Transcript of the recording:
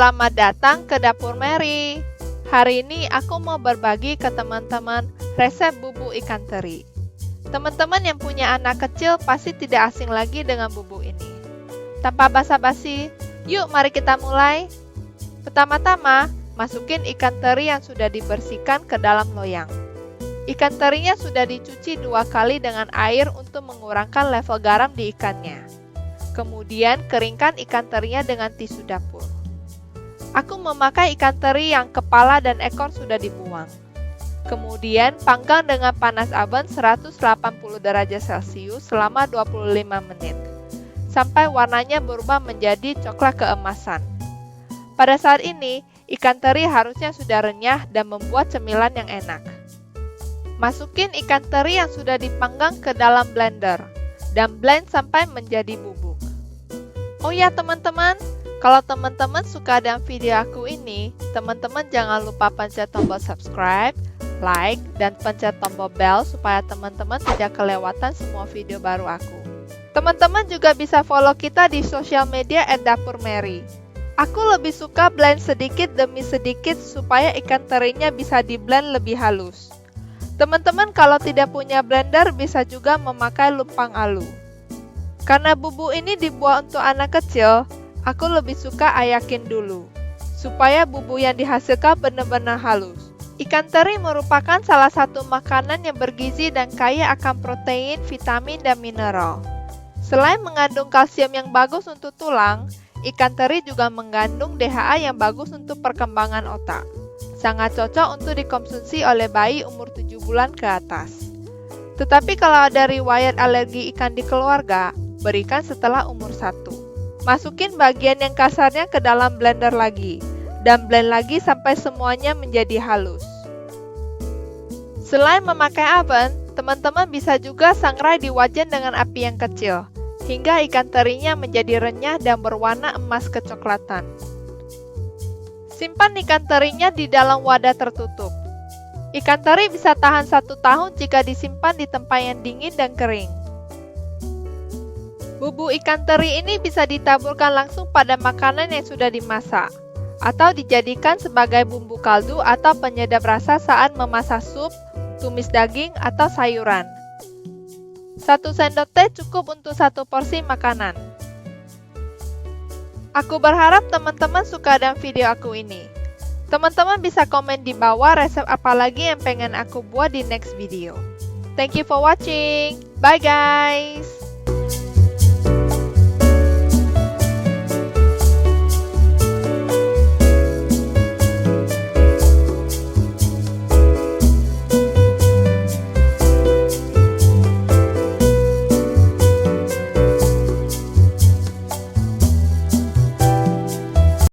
selamat datang ke Dapur Mary. Hari ini aku mau berbagi ke teman-teman resep bubuk ikan teri. Teman-teman yang punya anak kecil pasti tidak asing lagi dengan bubuk ini. Tanpa basa-basi, yuk mari kita mulai. Pertama-tama, masukin ikan teri yang sudah dibersihkan ke dalam loyang. Ikan terinya sudah dicuci 2 kali dengan air untuk mengurangkan level garam di ikannya. Kemudian keringkan ikan terinya dengan tisu dapur. Aku memakai ikan teri yang kepala dan ekor sudah dibuang. Kemudian panggang dengan panas oven 180 derajat Celcius selama 25 menit, sampai warnanya berubah menjadi coklat keemasan. Pada saat ini, ikan teri harusnya sudah renyah dan membuat cemilan yang enak. Masukin ikan teri yang sudah dipanggang ke dalam blender, dan blend sampai menjadi bubuk. Oh ya teman-teman, kalau teman-teman suka dengan video aku ini, teman-teman jangan lupa pencet tombol subscribe, like, dan pencet tombol bell supaya teman-teman tidak kelewatan semua video baru aku. Teman-teman juga bisa follow kita di sosial media @dapurmary. Aku lebih suka blend sedikit demi sedikit supaya ikan terinya bisa di-blend lebih halus. Teman-teman kalau tidak punya blender bisa juga memakai lumpang alu. Karena bubuk ini dibuat untuk anak kecil, aku lebih suka ayakin dulu, supaya bubuk yang dihasilkan benar-benar halus. Ikan teri merupakan salah satu makanan yang bergizi dan kaya akan protein, vitamin, dan mineral. Selain mengandung kalsium yang bagus untuk tulang, ikan teri juga mengandung DHA yang bagus untuk perkembangan otak. Sangat cocok untuk dikonsumsi oleh bayi umur 7 bulan ke atas. Tetapi kalau ada riwayat alergi ikan di keluarga, berikan setelah umur 1. Masukin bagian yang kasarnya ke dalam blender lagi, dan blend lagi sampai semuanya menjadi halus. Selain memakai oven, teman-teman bisa juga sangrai di wajan dengan api yang kecil, hingga ikan terinya menjadi renyah dan berwarna emas kecoklatan. Simpan ikan terinya di dalam wadah tertutup. Ikan teri bisa tahan 1 tahun jika disimpan di tempat yang dingin dan kering. Bubuk ikan teri ini bisa ditaburkan langsung pada makanan yang sudah dimasak, atau dijadikan sebagai bumbu kaldu atau penyedap rasa saat memasak sup, tumis daging, atau sayuran. 1 sendok teh cukup untuk 1 porsi makanan. Aku berharap teman-teman suka dengan video aku ini. Teman-teman bisa komen di bawah resep apa lagi yang pengen aku buat di next video. Thank you for watching. Bye guys!